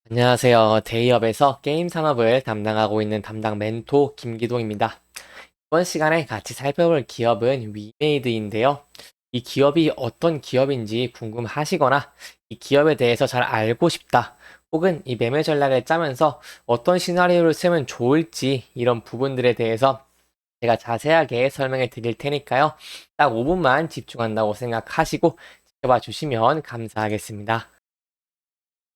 안녕하세요. 데이업에서 게임 산업을 담당하고 있는 담당 멘토 김기동입니다. 이번 시간에 같이 살펴볼 기업은 위메이드인데요. 이 기업이 어떤 기업인지 궁금하시거나 이 기업에 대해서 잘 알고 싶다. 혹은 이 매매 전략을 짜면서 어떤 시나리오를 쓰면 좋을지 이런 부분들에 대해서 제가 자세하게 설명해 드릴 테니까요. 딱 5분만 집중한다고 생각하시고 지켜봐 주시면 감사하겠습니다.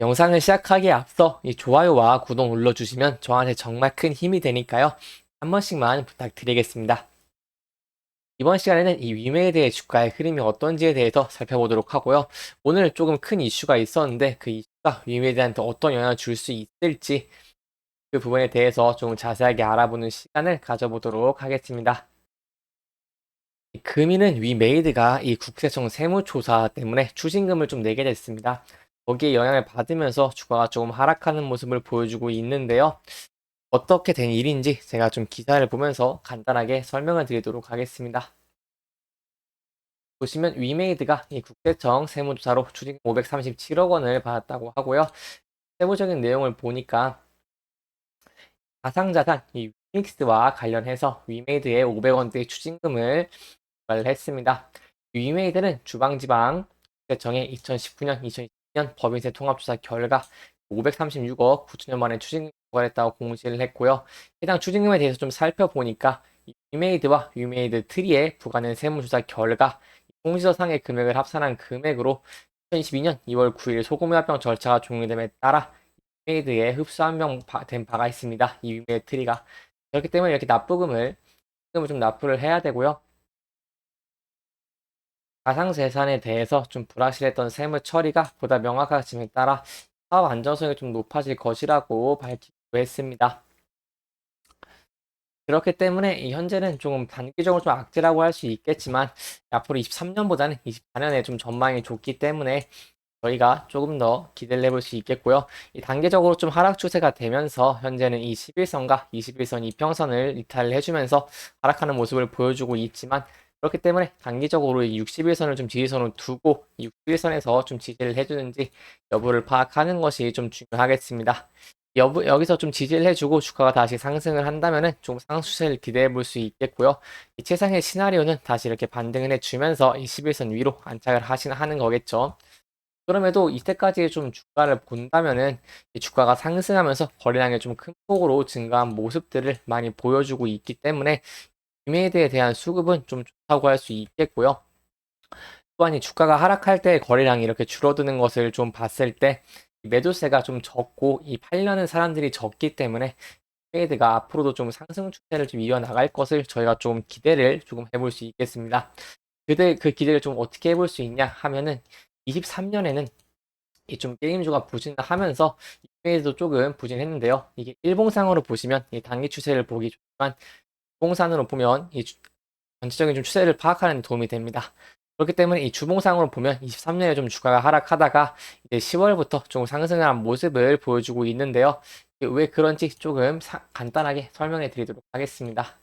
영상을 시작하기에 앞서 이 좋아요와 구독 눌러주시면 저한테 정말 큰 힘이 되니까요. 한 번씩만 부탁드리겠습니다. 이번 시간에는 이 위메이드의 주가의 흐름이 어떤지에 대해서 살펴보도록 하고요. 오늘 조금 큰 이슈가 있었는데 그 이슈가 위메이드한테 어떤 영향을 줄 수 있을지 그 부분에 대해서 좀 자세하게 알아보는 시간을 가져보도록 하겠습니다. 금일은 위메이드가 이 국세청 세무조사 때문에 추징금을 좀 내게 됐습니다. 거기에 영향을 받으면서 주가가 조금 하락하는 모습을 보여주고 있는데요. 어떻게 된 일인지 제가 좀 기사를 보면서 간단하게 설명을 드리도록 하겠습니다. 보시면 위메이드가 이 국세청 세무조사로 추징 537억 원을 받았다고 하고요. 세부적인 내용을 보니까 가상자산 이 위믹스와 관련해서 위메이드에 500원대의 추징금을 했습니다. 위메이드는 주방지방세청의 2019년, 2020년 법인세 통합조사 결과 536억 9천여 원의 추징금을 부과했다고 공시를 했고요. 해당 추징금에 대해서 좀 살펴보니까 위메이드와 위메이드 트리에 부과된 세무조사 결과 공시서상의 금액을 합산한 금액으로 2022년 2월 9일 소금 합병 절차가 종료됨에 따라 위메이드에 흡수 합병된 바가 있습니다. 이 위메이드 트리가 그렇기 때문에 이렇게 납부금을 좀 납부를 해야 되고요. 가상재산에 대해서 좀 불확실했던 세무 처리가 보다 명확해짐에 따라 사업 안정성이 좀 높아질 것이라고 밝히기도 했습니다. 그렇기 때문에 이 현재는 조금 단기적으로 좀 악재라고 할 수 있겠지만 앞으로 23년보다는 24년에 좀 전망이 좋기 때문에 저희가 조금 더 기대를 해볼 수 있겠고요. 이 단계적으로 좀 하락 추세가 되면서 현재는 이 11선과 21선 이평선을 이탈을 해주면서 하락하는 모습을 보여주고 있지만 그렇기 때문에 단기적으로 이 61선을 좀 지지선으로 두고 이 61선에서 좀 지지를 해주는지 여부를 파악하는 것이 좀 중요하겠습니다. 여기서 좀 지지를 해주고 주가가 다시 상승을 한다면은 좀 상승세를 기대해 볼 수 있겠고요. 이 최상의 시나리오는 다시 이렇게 반등을 해주면서 이 11선 위로 안착을 하는 거겠죠. 그럼에도 이때까지 좀 주가를 본다면은 이 주가가 상승하면서 거래량이 좀 큰 폭으로 증가한 모습들을 많이 보여주고 있기 때문에 이메이드에 대한 수급은 좀 좋다고 할 수 있겠고요. 또한 이 주가가 하락할 때 거래량이 이렇게 줄어드는 것을 좀 봤을 때 매도세가 좀 적고 이 팔려는 사람들이 적기 때문에 이메이드가 앞으로도 좀 상승 추세를 좀 이어나갈 것을 저희가 좀 기대를 조금 해볼 수 있겠습니다. 그 기대를 좀 어떻게 해볼 수 있냐 하면은 23년에는 이 좀 게임주가 부진하면서 이메이드도 조금 부진했는데요. 이게 일봉상으로 보시면 이 단기 추세를 보기 좋지만 주봉산으로 보면 이 전체적인 좀 추세를 파악하는 데 도움이 됩니다. 그렇기 때문에 이 주봉상으로 보면 23년에 좀 주가가 하락하다가 이제 10월부터 좀 상승한 모습을 보여주고 있는데요. 왜 그런지 조금 간단하게 설명해 드리도록 하겠습니다.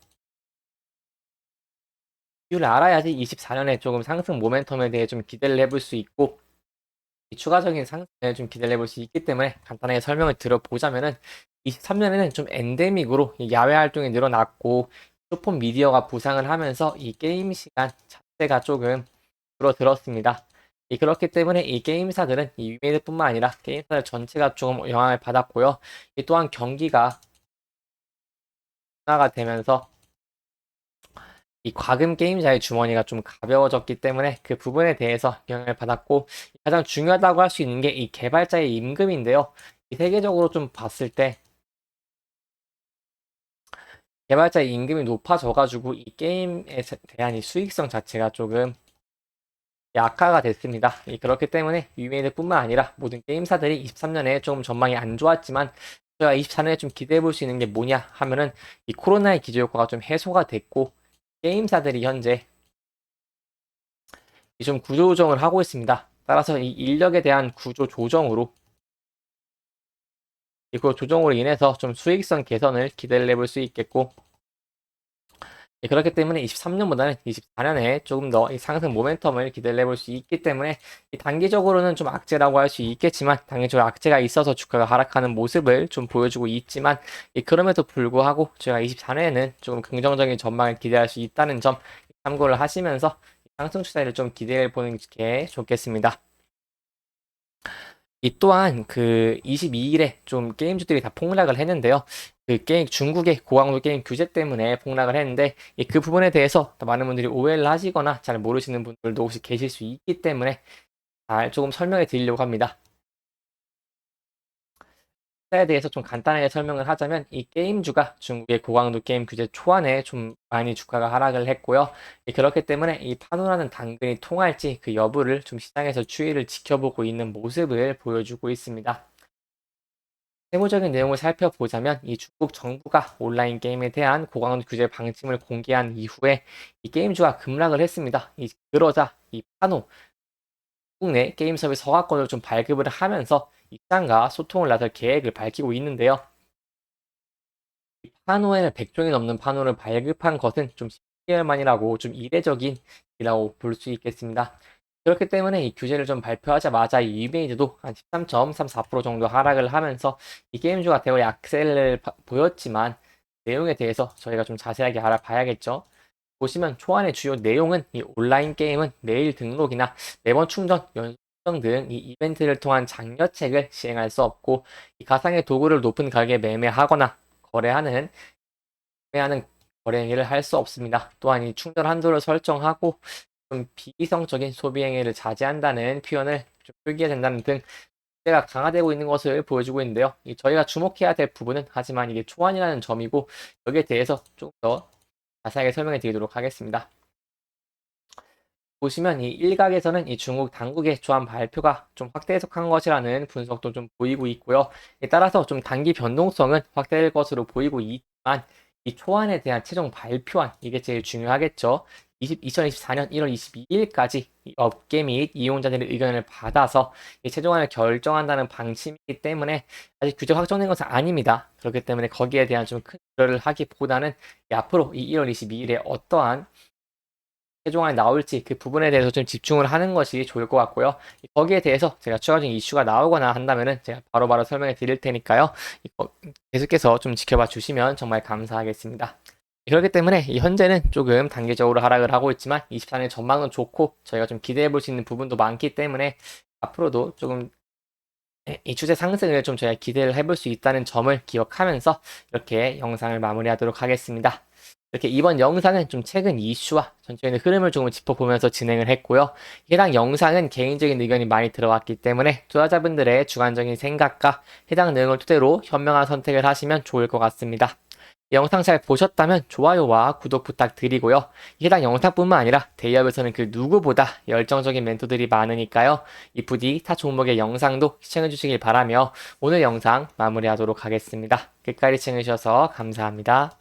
이유를 알아야지 24년에 조금 상승 모멘텀에 대해 좀 기대를 해볼 수 있고 추가적인 상승을 좀 기대를 해볼 수 있기 때문에 간단하게 설명을 드려보자면은 23년에는 좀 엔데믹으로 야외 활동이 늘어났고 쇼폰 미디어가 부상을 하면서 이 게임 시간 자체가 조금 줄어들었습니다. 그렇기 때문에 이 게임사들은 이 위메이드뿐만 아니라 게임사들 전체가 좀 영향을 받았고요. 또한 경기가 둔화가 되면서 이 과금 게임자의 주머니가 좀 가벼워졌기 때문에 그 부분에 대해서 영향을 받았고 가장 중요하다고 할 수 있는 게 이 개발자의 임금인데요. 이 세계적으로 좀 봤을 때 개발자의 임금이 높아져가지고 이 게임에 대한 이 수익성 자체가 조금 약화가 됐습니다. 그렇기 때문에 위메이드뿐만 아니라 모든 게임사들이 23년에 조금 전망이 안 좋았지만 저희가 24년에 좀 기대해 볼 수 있는 게 뭐냐 하면은 이 코로나의 기저효과가 좀 해소가 됐고 게임사들이 현재 좀 구조 조정을 하고 있습니다. 따라서 이 인력에 대한 구조 조정으로 그 조정으로 인해서 좀 수익성 개선을 기대를 해볼 수 있겠고 그렇기 때문에 23년보다는 24년에 조금 더 이 상승 모멘텀을 기대를 해볼 수 있기 때문에 이 단기적으로는 좀 악재라고 할 수 있겠지만 단기적으로 악재가 있어서 주가가 하락하는 모습을 좀 보여주고 있지만 그럼에도 불구하고 제가 24년에는 조금 긍정적인 전망을 기대할 수 있다는 점 참고를 하시면서 상승 추세를 좀 기대해 보는 게 좋겠습니다. 이 또한 그 22일에 좀 게임주들이 다 폭락을 했는데요. 그 게임 중국의 고강도 게임 규제 때문에 폭락을 했는데 그 부분에 대해서 많은 분들이 오해를 하시거나 잘 모르시는 분들도 혹시 계실 수 있기 때문에 잘 조금 설명해 드리려고 합니다. 에 대해서 좀 간단하게 설명을 하자면 이 게임주가 중국의 고강도 게임 규제 초안에 좀 많이 주가가 하락을 했고요. 그렇기 때문에 이 파노라는 당근이 통할지 그 여부를 좀 시장에서 추이를 지켜보고 있는 모습을 보여주고 있습니다. 세부적인 내용을 살펴보자면 이 중국 정부가 온라인 게임에 대한 고강도 규제 방침을 공개한 이후에 이 게임주가 급락을 했습니다. 그러자 이 파노 국내 게임 서비스 허가권을 좀 발급을 하면서 입장과 소통을 나설 계획을 밝히고 있는데요. 이 파노에 100종이 넘는 파노를 발급한 것은 좀 10개월 만이라고 좀 이례적인 이라고 볼 수 있겠습니다. 그렇기 때문에 이 규제를 좀 발표하자마자 이 이메이즈도 한 13.34% 정도 하락을 하면서 이 게임주가 대거 약세를 보였지만 내용에 대해서 저희가 좀 자세하게 알아봐야겠죠. 보시면 초안의 주요 내용은 이 온라인 게임은 매일 등록이나 매번 충전, 연속 등 이 이벤트를 통한 장려책을 시행할 수 없고 이 가상의 도구를 높은 가격에 매매하거나 거래하는 매매하는 거래 행위를 할 수 없습니다. 또한 이 충전 한도를 설정하고 좀 비이성적인 소비 행위를 자제한다는 표현을 좀 표기해야 된다는 등 규제가 강화되고 있는 것을 보여주고 있는데요. 저희가 주목해야 될 부분은 하지만 이게 초안이라는 점이고 여기에 대해서 좀 더 자세하게 설명해 드리도록 하겠습니다. 보시면 이 일각에서는 이 중국 당국의 초안 발표가 좀 확대 해석한 것이라는 분석도 좀 보이고 있고요. 따라서 좀 단기 변동성은 확대될 것으로 보이고 있지만 이 초안에 대한 최종 발표안 이게 제일 중요하겠죠. 2024년 1월 22일까지 업계 및 이용자들의 의견을 받아서 이 최종안을 결정한다는 방침이기 때문에 아직 규제 확정된 것은 아닙니다. 그렇기 때문에 거기에 대한 좀 큰 우려를 하기보다는 앞으로 이 1월 22일에 어떠한 최종안이 나올지 그 부분에 대해서 좀 집중을 하는 것이 좋을 것 같고요. 거기에 대해서 제가 추가적인 이슈가 나오거나 한다면은 제가 바로바로 설명해 드릴 테니까요. 계속해서 좀 지켜봐 주시면 정말 감사하겠습니다. 그렇기 때문에 현재는 조금 단계적으로 하락을 하고 있지만 24년 전망은 좋고 저희가 좀 기대해 볼 수 있는 부분도 많기 때문에 앞으로도 조금 이 추세 상승을 좀 저희가 기대를 해볼 수 있다는 점을 기억하면서 이렇게 영상을 마무리하도록 하겠습니다. 이렇게 이번 영상은 좀 최근 이슈와 전체적인 흐름을 조금 짚어보면서 진행을 했고요. 해당 영상은 개인적인 의견이 많이 들어왔기 때문에 투자자분들의 주관적인 생각과 해당 내용을 토대로 현명한 선택을 하시면 좋을 것 같습니다. 영상 잘 보셨다면 좋아요와 구독 부탁드리고요. 해당 영상뿐만 아니라 대기업에서는 그 누구보다 열정적인 멘토들이 많으니까요. 이 부디 타 종목의 영상도 시청해 주시길 바라며 오늘 영상 마무리하도록 하겠습니다. 끝까지 시청해 주셔서 감사합니다.